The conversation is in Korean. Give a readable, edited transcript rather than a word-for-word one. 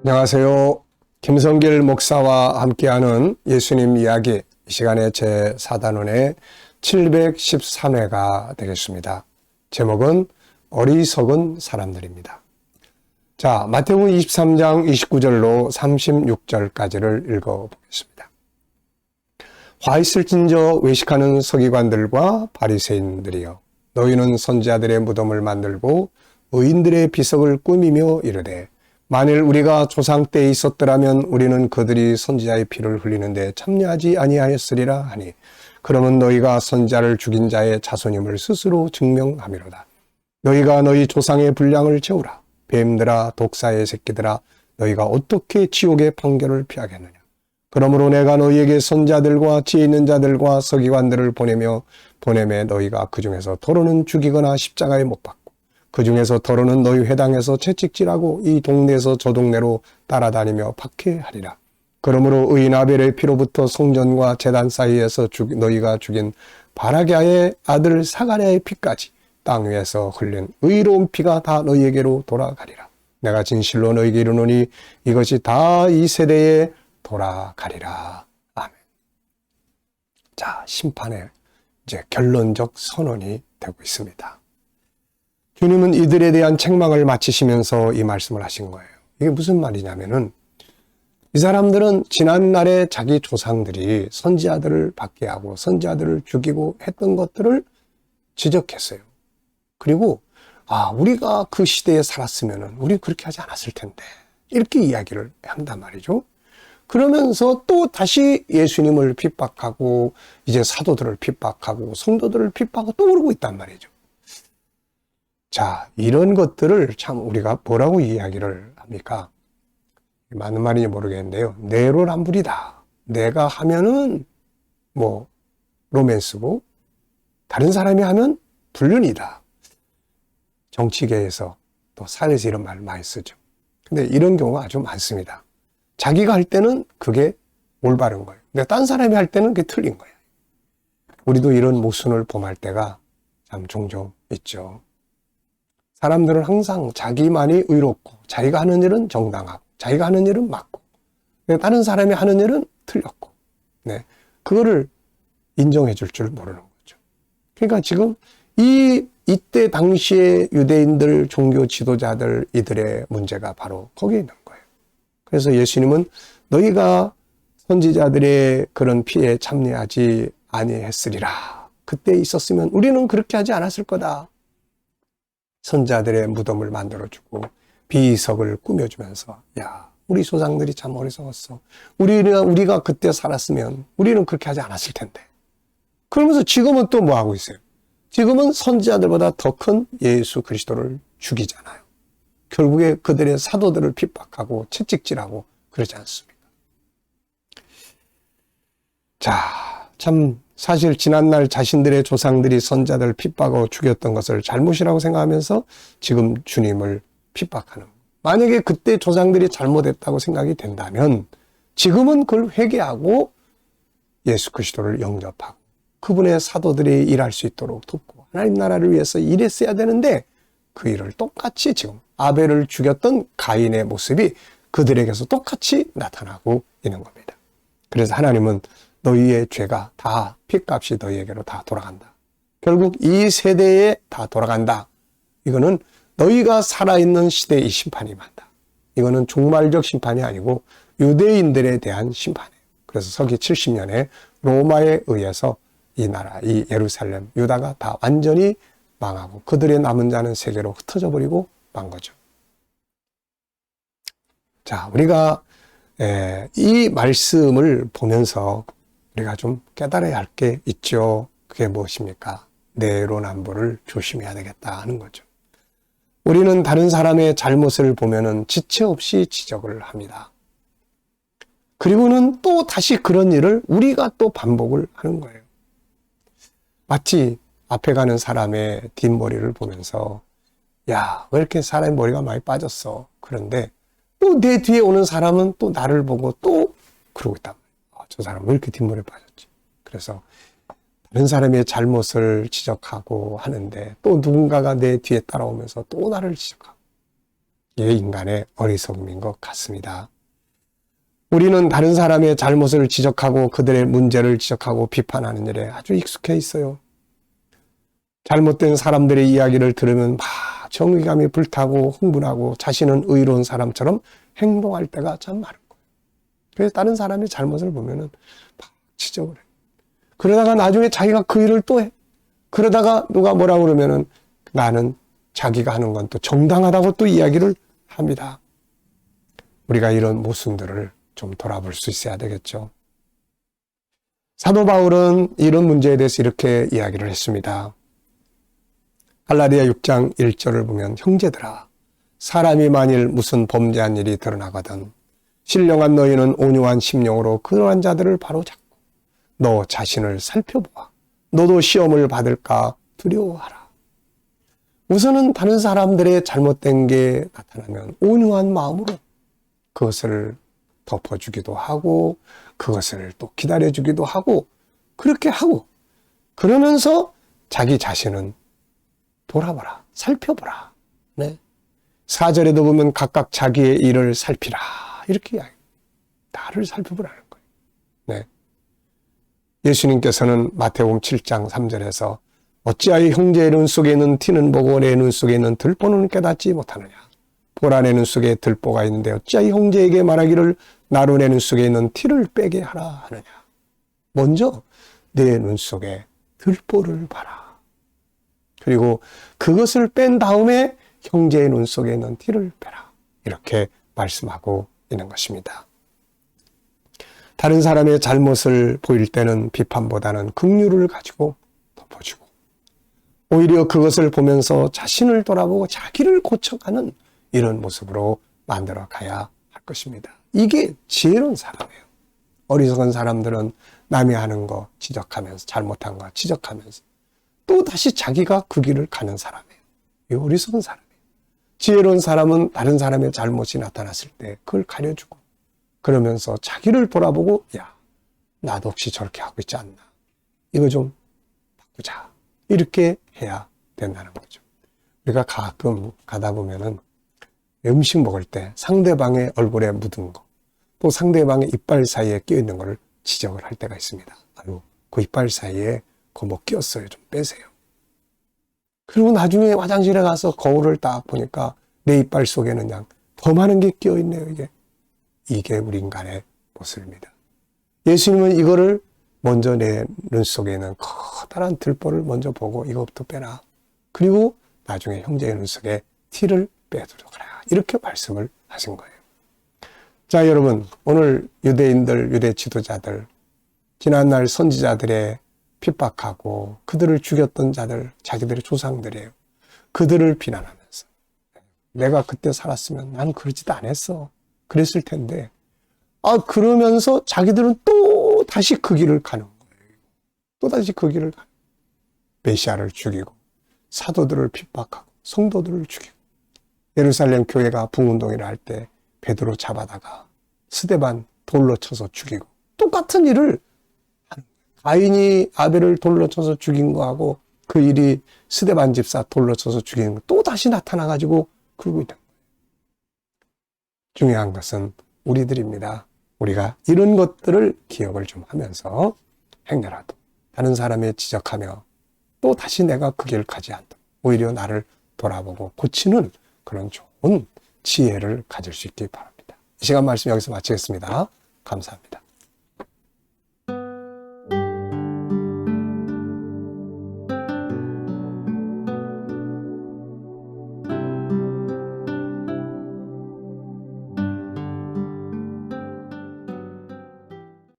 안녕하세요. 김성길 목사와 함께하는 예수님 이야기, 이 시간에 제4단원의 713회가 되겠습니다. 제목은 어리석은 사람들입니다. 자, 마태복음 23장 29절로 36절까지를 읽어보겠습니다. 화 있을진저 외식하는 서기관들과 바리새인들이여, 너희는 선지자들의 무덤을 만들고 의인들의 비석을 꾸미며 이르되, 만일 우리가 조상 때에 있었더라면 우리는 그들이 선지자의 피를 흘리는데 참여하지 아니하였으리라 하니, 그러면 너희가 선지자를 죽인 자의 자손임을 스스로 증명함이로다. 너희가 너희 조상의 분량을 채우라. 뱀들아, 독사의 새끼들아, 너희가 어떻게 지옥의 판결을 피하겠느냐. 그러므로 내가 너희에게 선지자들과 지혜 있는 자들과 서기관들을 보내매 너희가 그 중에서 더러는 죽이거나 십자가에 못 박고, 그 중에서 더러는 너희 회당에서 채찍질하고 이 동네에서 저 동네로 따라다니며 박해하리라. 그러므로 의인 아벨의 피로부터 성전과 제단 사이에서 너희가 죽인 바라기아의 아들 사가랴의 피까지 땅 위에서 흘린 의로운 피가 다 너희에게로 돌아가리라. 내가 진실로 너희에게 이르노니 이것이 다 이 세대에 돌아가리라. 아멘. 자, 심판의 이제 결론적 선언이 되고 있습니다. 주님은 이들에 대한 책망을 마치시면서 이 말씀을 하신 거예요. 이게 무슨 말이냐면은, 이 사람들은 지난날에 자기 조상들이 선지자들을 박해하고 선지자들을 죽이고 했던 것들을 지적했어요. 그리고 우리가 그 시대에 살았으면은 우리 그렇게 하지 않았을 텐데, 이렇게 이야기를 한단 말이죠. 그러면서 또 다시 예수님을 핍박하고 이제 사도들을 핍박하고 성도들을 핍박하고 또 그러고 있단 말이죠. 자, 이런 것들을 참 우리가 뭐라고 이야기를 합니까? 맞는 말인지 모르겠는데요. 내로남불이다. 내가 하면은 로맨스고, 다른 사람이 하면 불륜이다. 정치계에서 또 사회에서 이런 말 많이 쓰죠. 근데 이런 경우가 아주 많습니다. 자기가 할 때는 그게 올바른 거예요. 근데 딴 사람이 할 때는 그게 틀린 거예요. 우리도 이런 모순을 범할 때가 참 종종 있죠. 사람들은 항상 자기만이 의롭고, 자기가 하는 일은 정당하고, 자기가 하는 일은 맞고, 다른 사람이 하는 일은 틀렸고, 그거를 인정해 줄 줄 모르는 거죠. 그러니까 지금 이때 당시에 유대인들, 종교 지도자들, 이들의 문제가 바로 거기에 있는 거예요. 그래서 예수님은 너희가 선지자들의 그런 피에 참여하지 아니했으리라. 그때 있었으면 우리는 그렇게 하지 않았을 거다. 선자들의 무덤을 만들어주고 비석을 꾸며주면서, 야, 우리 조상들이 참 어리석었어. 우리가 그때 살았으면 우리는 그렇게 하지 않았을 텐데. 그러면서 지금은 또 뭐 하고 있어요? 지금은 선지자들보다 더 큰 예수 그리스도를 죽이잖아요. 결국에 그들의 사도들을 핍박하고 채찍질하고 그러지 않습니까? 자, 참 사실 지난날 자신들의 조상들이 선자들을 핍박하고 죽였던 것을 잘못이라고 생각하면서 지금 주님을 핍박하는, 만약에 그때 조상들이 잘못했다고 생각이 된다면 지금은 그걸 회개하고 예수 그리스도를 영접하고 그분의 사도들이 일할 수 있도록 돕고 하나님 나라를 위해서 일했어야 되는데, 그 일을 똑같이 지금 아벨을 죽였던 가인의 모습이 그들에게서 똑같이 나타나고 있는 겁니다. 그래서 하나님은 너희의 죄가 다 핏값이 너희에게로 다 돌아간다. 결국 이 세대에 다 돌아간다. 이거는 너희가 살아있는 시대의 심판이 맞다. 이거는 종말적 심판이 아니고 유대인들에 대한 심판이에요. 그래서 서기 70년에 로마에 의해서 이 나라, 이 예루살렘, 유다가 다 완전히 망하고 그들의 남은 자는 세계로 흩어져 버리고 만 거죠. 자, 우리가 이 말씀을 보면서 우리가 좀 깨달아야 할 게 있죠. 그게 무엇입니까? 내로남불을 조심해야 되겠다 하는 거죠. 우리는 다른 사람의 잘못을 보면은 지체 없이 지적을 합니다. 그리고는 또 다시 그런 일을 우리가 또 반복을 하는 거예요. 마치 앞에 가는 사람의 뒷머리를 보면서, 야, 왜 이렇게 사람의 머리가 많이 빠졌어? 그런데 또 내 뒤에 오는 사람은 또 나를 보고 또 그러고 있단 말이에요. 저 사람 왜 이렇게 뒷머리에 빠졌지? 그래서 다른 사람의 잘못을 지적하고 하는데 또 누군가가 내 뒤에 따라오면서 또 나를 지적하고, 이게 인간의 어리석음인 것 같습니다. 우리는 다른 사람의 잘못을 지적하고 그들의 문제를 지적하고 비판하는 일에 아주 익숙해 있어요. 잘못된 사람들의 이야기를 들으면 막 정의감이 불타고 흥분하고 자신은 의로운 사람처럼 행동할 때가 참 많은 거예요. 그래서 다른 사람의 잘못을 보면은 막 지적을 해. 그러다가 나중에 자기가 그 일을 또 해. 그러다가 누가 뭐라 그러면은 나는 자기가 하는 건 또 정당하다고 또 이야기를 합니다. 우리가 이런 모순들을 좀 돌아볼 수 있어야 되겠죠. 사도 바울은 이런 문제에 대해서 이렇게 이야기를 했습니다. 갈라디아 6장 1절을 보면 형제들아 사람이 만일 무슨 범죄한 일이 드러나거든 신령한 너희는 온유한 심령으로 그러한 자들을 바로잡고 너 자신을 살펴보아 너도 시험을 받을까 두려워하라. 우선은 다른 사람들의 잘못된 게 나타나면 온유한 마음으로 그것을 덮어주기도 하고 그것을 또 기다려주기도 하고 그렇게 하고 그러면서 자기 자신은 돌아보라, 살펴보라. 네. 4절에도 보면 각각 자기의 일을 살피라. 이렇게 이야기해요. 나를 살펴보라는 거예요. 네. 예수님께서는 마태복음 7장 3절에서 어찌하여 형제의 눈 속에 있는 티는 보고 내 눈 속에 있는 들보는 깨닫지 못하느냐. 보라 내 눈 속에 들보가 있는데 어찌하여 형제에게 말하기를 나로 내 눈 속에 있는 티를 빼게 하라 하느냐. 먼저 내 눈 속에 들보를 봐라. 그리고 그것을 뺀 다음에 형제의 눈 속에 있는 티를 빼라. 이렇게 말씀하고 있는 것입니다. 다른 사람의 잘못을 보일 때는 비판보다는 긍휼을 가지고 덮어주고 오히려 그것을 보면서 자신을 돌아보고 자기를 고쳐가는 이런 모습으로 만들어 가야 할 것입니다. 이게 지혜로운 사람이에요. 어리석은 사람들은 남이 하는 거 지적하면서 잘못한 거 지적하면서 또 다시 자기가 그 길을 가는 사람이에요. 이 어리석은 사람이에요. 지혜로운 사람은 다른 사람의 잘못이 나타났을 때 그걸 가려주고 그러면서 자기를 돌아보고 야 나도 혹시 저렇게 하고 있지 않나. 이거 좀 바꾸자. 이렇게 해야 된다는 거죠. 우리가 가끔 가다 보면은 음식 먹을 때 상대방의 얼굴에 묻은 거, 또 상대방의 이빨 사이에 끼어 있는 거를 지적을 할 때가 있습니다. 아유, 그 이빨 사이에 그거 뭐 끼었어요. 좀 빼세요. 그리고 나중에 화장실에 가서 거울을 딱 보니까 내 이빨 속에는 그냥 더 많은 게 끼어 있네요. 이게 우리 인간의 모습입니다. 예수님은 이거를 먼저 내 눈 속에 있는 커다란 들보를 먼저 보고 이것부터 빼라. 그리고 나중에 형제의 눈 속에 티를 빼도록 하라. 이렇게 말씀을 하신 거예요. 자, 여러분, 오늘 유대인들, 유대 지도자들, 지난날 선지자들의 핍박하고 그들을 죽였던 자들, 자기들의 조상들이에요. 그들을 비난하면서 내가 그때 살았으면 난 그러지도 않았어. 그랬을 텐데 그러면서 자기들은 또 다시 그 길을 가는 거예요. 또 다시 그 길을 가는 거예요. 메시아를 죽이고 사도들을 핍박하고 성도들을 죽이고 예루살렘 교회가 붕운동회를 할 때 베드로 잡아다가 스데반 돌로 쳐서 죽이고 똑같은 일을 가인이 아벨을 돌로 쳐서 죽인 거하고 그 일이 스데반 집사 돌로 쳐서 죽이는 거 또 다시 나타나가지고 그러고 있는 거예요. 중요한 것은 우리들입니다. 우리가 이런 것들을 기억을 좀 하면서 행여라도 다른 사람의 지적하며 또 다시 내가 그 길을 가지 않도록 오히려 나를 돌아보고 고치는 그런 좋은 지혜를 가질 수 있기 바랍니다. 이 시간 말씀 여기서 마치겠습니다. 감사합니다.